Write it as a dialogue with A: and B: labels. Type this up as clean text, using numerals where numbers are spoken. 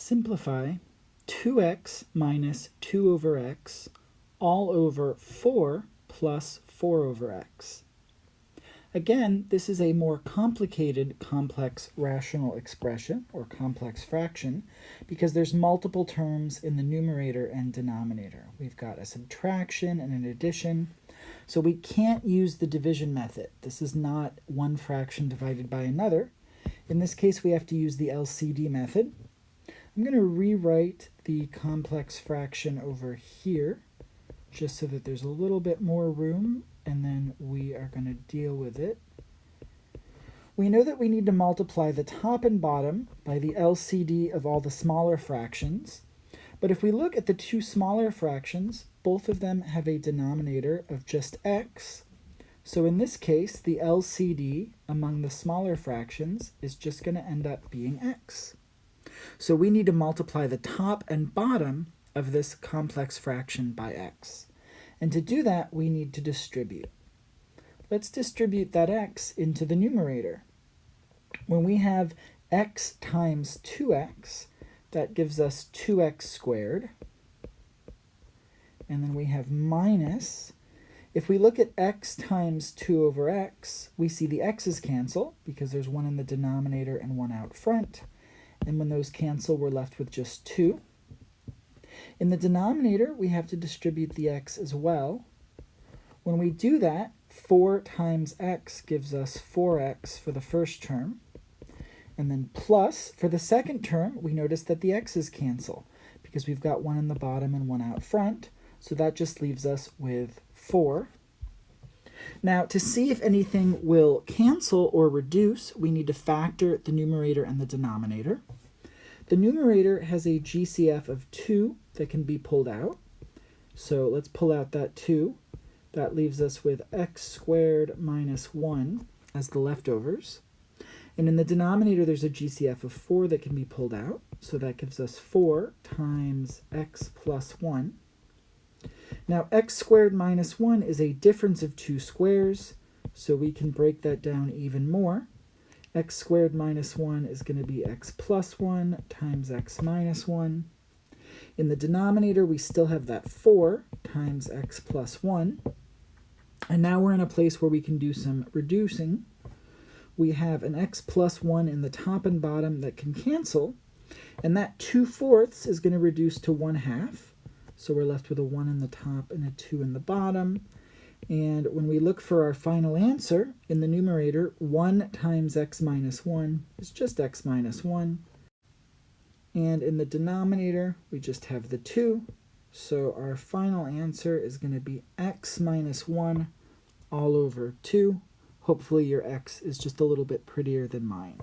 A: simplify 2x minus 2 over x all over 4 plus 4 over x. Again, this is a more complicated complex rational expression, or complex fraction, because there's multiple terms in the numerator and denominator. We've got a subtraction and an addition, so we can't use the division method. This is not one fraction divided by another. In this case, we have to use the LCD method. I'm going to rewrite the complex fraction over here, just so that there's a little bit more room, and then we are going to deal with it. We know that we need to multiply the top and bottom by the LCD of all the smaller fractions, but if we look at the two smaller fractions, both of them have a denominator of just x. So in this case, the LCD among the smaller fractions is just going to end up being x. So we need to multiply the top and bottom of this complex fraction by x. And to do that, we need to distribute. Let's distribute that x into the numerator. When we have x times 2x, that gives us 2x squared. And then we have minus. If we look at x times 2 over x, we see the x's cancel because there's one in the denominator and one out front. And when those cancel, we're left with just 2. In the denominator, we have to distribute the x as well. When we do that, 4 times x gives us 4x for the first term. And then plus, for the second term, we notice that the x's cancel because we've got one in the bottom and one out front. So that just leaves us with 4. Now, to see if anything will cancel or reduce, we need to factor the numerator and the denominator. The numerator has a GCF of 2 that can be pulled out. So let's pull out that 2. That leaves us with x squared minus 1 as the leftovers. And in the denominator, there's a GCF of 4 that can be pulled out. So that gives us 4 times x plus 1. Now, x squared minus 1 is a difference of 2 squares, so we can break that down even more. X squared minus 1 is going to be x plus 1 times x minus 1. In the denominator, we still have that 4 times x plus 1. And now we're in a place where we can do some reducing. We have an x plus 1 in the top and bottom that can cancel, and that 2/4 is going to reduce to 1/2. So we're left with a 1 in the top and a 2 in the bottom. And when we look for our final answer, in the numerator, 1 times x minus 1 is just x minus 1. And in the denominator, we just have the 2. So our final answer is going to be x minus 1 all over 2. Hopefully your x is just a little bit prettier than mine.